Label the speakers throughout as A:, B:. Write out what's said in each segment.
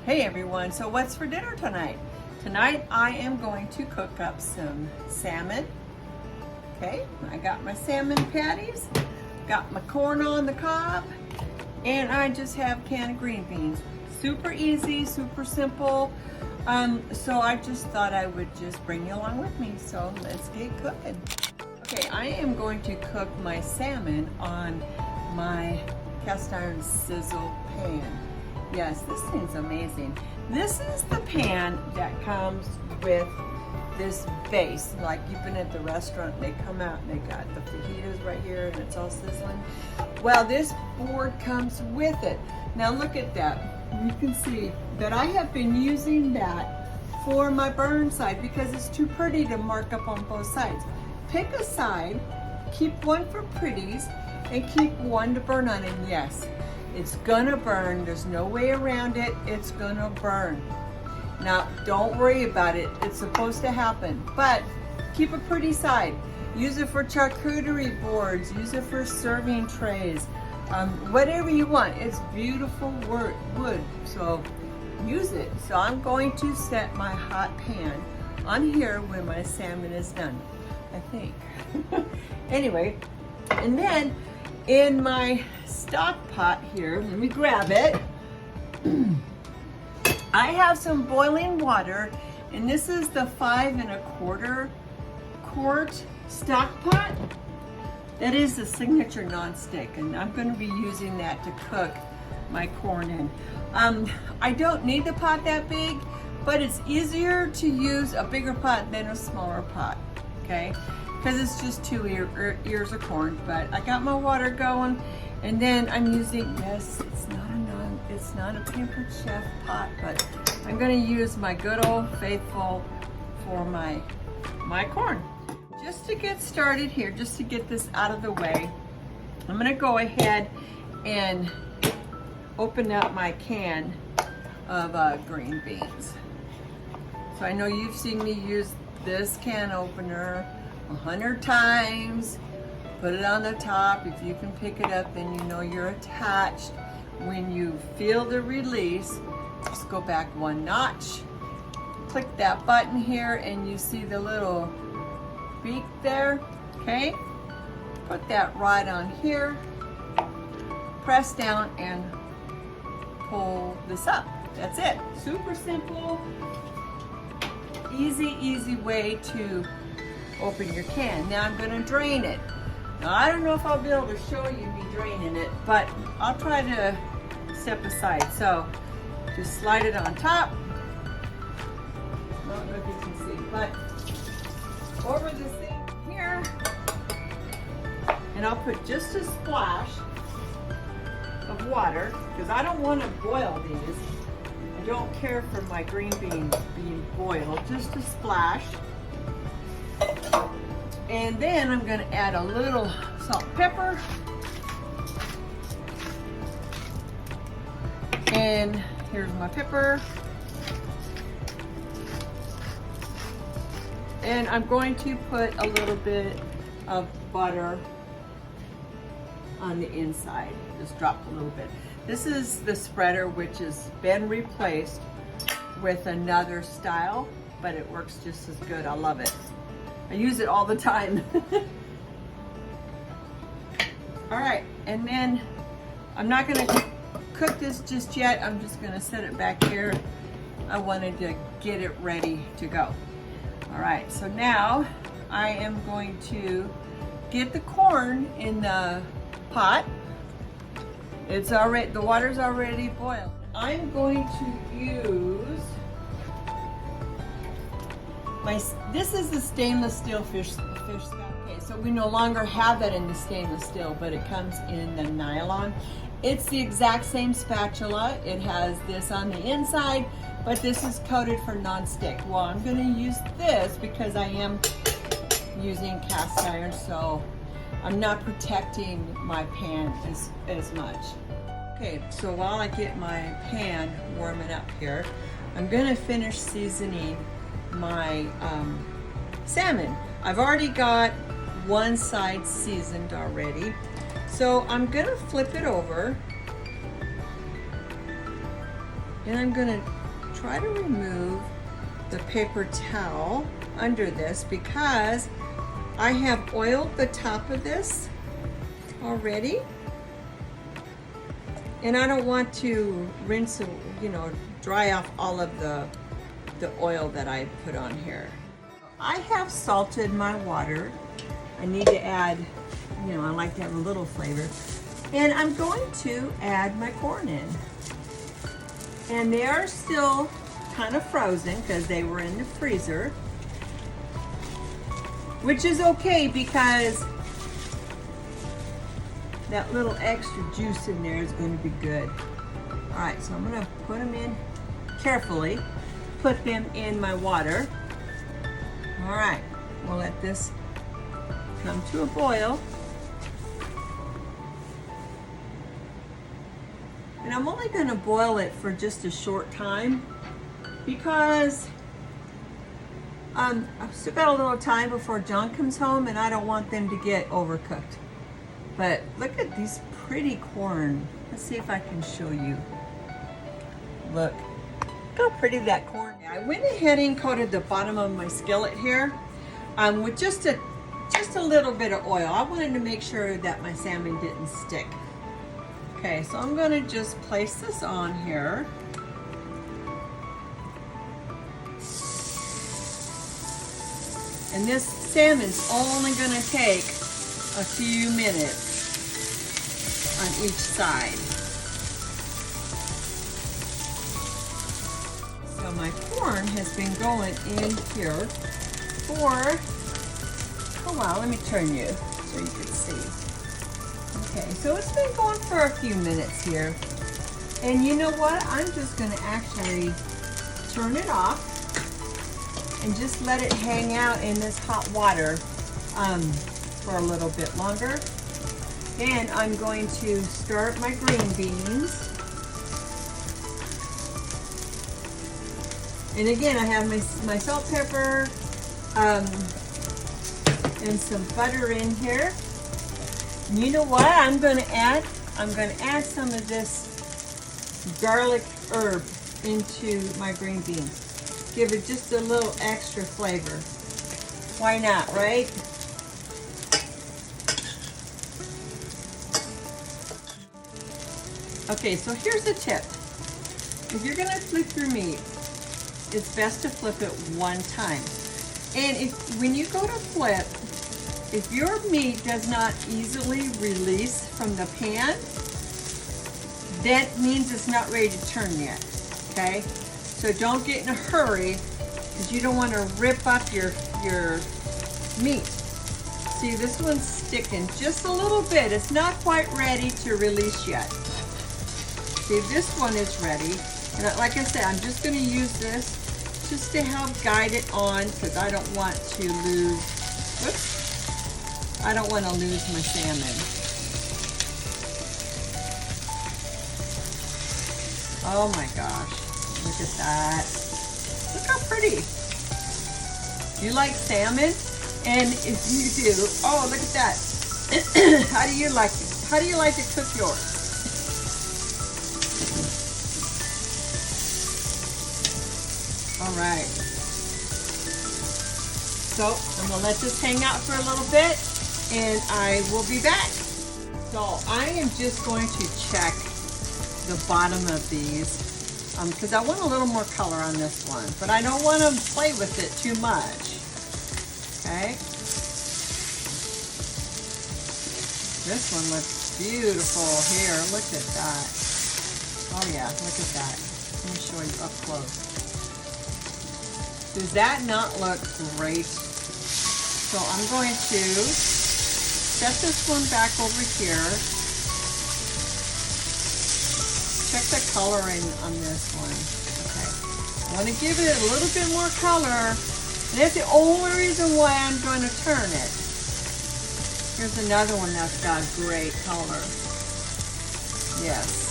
A: Hey everyone, so what's for dinner tonight? Tonight I am going to cook up some salmon. Okay, I got my salmon patties, got my corn on the cob, and I just have canned of green beans. Super easy, super simple. So I just thought I would just bring you along with me. So let's get cooking. Okay, I am going to cook my salmon on my cast iron sizzle pan. Yes, this thing's amazing. This is the pan that comes with this base. Like you've been at the restaurant, they come out and they got the fajitas right here and it's all sizzling. Well, this board comes with it. Now look at that. You can see that I have been using that for my burn side because it's too pretty to mark up on both sides. Pick a side, keep one for pretties, and keep one to burn on. And yes, it's gonna burn. There's no way around it. It's gonna burn. Now, don't worry about it. It's supposed to happen, but keep a pretty side. Use it for charcuterie boards. Use it for serving trays. Whatever you want. It's beautiful wood, so use it. So I'm going to set my hot pan on here when my salmon is done, I think. Anyway, and then in my stock pot here, let me grab it. I have some boiling water, and this is the 5 1/4 quart stock pot. That is the signature non-stick, and I'm going to be using that to cook my corn in. I don't need the pot that big, but it's easier to use a bigger pot than a smaller pot, okay? Because it's just 2 ears of corn. But I got my water going, and then I'm using, yes, it's not a Pampered Chef pot, but I'm going to use my good old faithful for my corn. Just to get started here, just to get this out of the way, I'm going to go ahead and open up my can of green beans. So I know you've seen me use this can opener 100 times. Put it on the top. If you can pick it up, then you know you're attached. When you feel the release, just go back 1 notch. Click that button here and you see the little beak there, okay? Put that right on here. Press down and pull this up. That's it. Super simple, easy way to open your can. Now I'm gonna drain it. Now I don't know if I'll be able to show you me draining it, but I'll try to step aside. So just slide it on top. I don't know if you can see, but over this thing here, and I'll put just a splash of water because I don't want to boil these. I don't care for my green beans being boiled, just a splash. And then I'm going to add a little salt and pepper. And here's my pepper. And I'm going to put a little bit of butter on the inside. Just drop a little bit. This is the spreader, which has been replaced with another style, but it works just as good. I love it. I use it all the time. All right, and then I'm not gonna cook this just yet. I'm just gonna set it back here. I wanted to get it ready to go. All right, so now I am going to get the corn in the pot. It's already, the water's already boiled. I'm going to use this is the stainless steel fish spout. Okay, so we no longer have that in the stainless steel, but it comes in the nylon. It's the exact same spatula. It has this on the inside, but this is coated for non-stick. Well, I'm going to use this because I am using cast iron, so I'm not protecting my pan as much. Okay, so while I get my pan warming up here, I'm going to finish seasoning my salmon. I've already got one side seasoned already, so I'm gonna flip it over And I'm gonna try to remove the paper towel under this because I have oiled the top of this already. And I don't want to rinse, dry off all of the oil that I put on here. I have salted my water. I need to add, I like to have a little flavor. And I'm going to add my corn in. And they are still kind of frozen because they were in the freezer. Which is okay because that little extra juice in there is going to be good. All right, so I'm going to put them in carefully. Put them in my water. All right, we'll let this come to a boil. And I'm only going to boil it for just a short time because I've still got a little time before John comes home and I don't want them to get overcooked. But look at these pretty corn. Let's see if I can show you. Look how pretty that corn is. I went ahead and coated the bottom of my skillet here with just a little bit of oil. I wanted to make sure that my salmon didn't stick. Okay, so I'm going to just place this on here. And this salmon's only going to take a few minutes on each side. So my corn has been going in here for a while. Let me turn you so you can see. Okay, so it's been going for a few minutes here. And you know what? I'm just going to actually turn it off and just let it hang out in this hot water for a little bit longer. Then I'm going to start my green beans. And again, I have my salt, pepper, and some butter in here. And you know what I'm going to add? I'm going to add some of this garlic herb into my green beans. Give it just a little extra flavor. Why not, right? Okay, so here's a tip. If you're going to flip your meat, it's best to flip it one time. And when you go to flip, if your meat does not easily release from the pan, that means it's not ready to turn yet, okay? So don't get in a hurry because you don't want to rip up your meat. See, this one's sticking just a little bit. It's not quite ready to release yet. See, this one is ready. And like I said, I'm just going to use this just to help guide it on because I don't want to lose, whoops. I don't want to lose my salmon. Oh my gosh, look at that. Look how pretty. You like salmon? And if you do, oh look at that. How do you like to cook yours? All right. So I'm gonna let this hang out for a little bit and I will be back. So I am just going to check the bottom of these because I want a little more color on this one, but I don't want to play with it too much. Okay. This one looks beautiful here. Look at that. Oh yeah, look at that. Let me show you up close. Does that not look great? So I'm going to set this one back over here. Check the coloring on this one. Okay. I want to give it a little bit more color. And that's the only reason why I'm going to turn it. Here's another one that's got great color. Yes.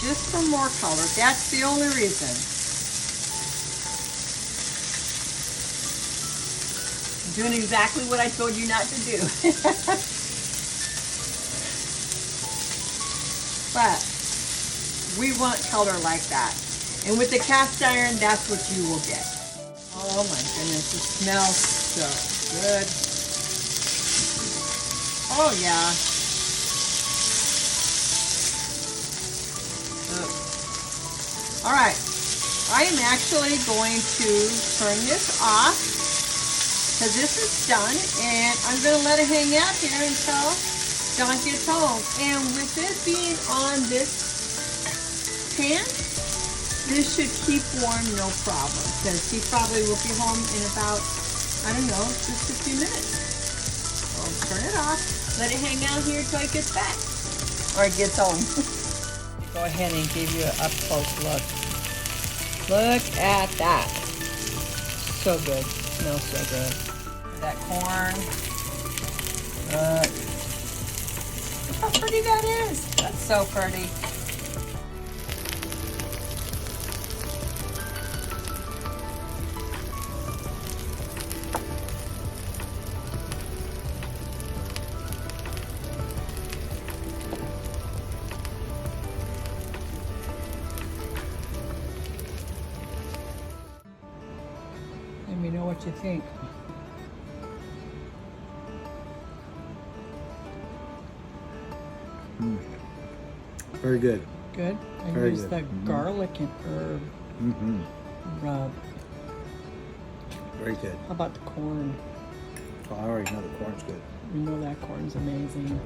A: Just for more color. That's the only reason. Doing exactly what I told you not to do. But We want color like that. And with the cast iron, that's what you will get. Oh my goodness, it smells so good. Oh yeah. All right, I am actually going to turn this off because this is done, and I'm going to let it hang out here until John gets home. And with it being on this pan, this should keep warm no problem because he probably will be home in about, I don't know, just a few minutes. So turn it off, let it hang out here until he gets back or he gets home. Go ahead and give you an up close look. Look at that. So good. Smells so good. That corn. Look how pretty that is. That's so pretty. Let me know what you think.
B: Very good.
A: Good. I
B: Very
A: use
B: good.
A: the garlic and herb rub.
B: Very good.
A: How about the corn?
B: Oh, I already know the corn's good.
A: You know that corn's amazing.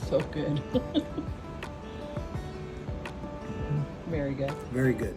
A: So good. Very good.
B: Very good.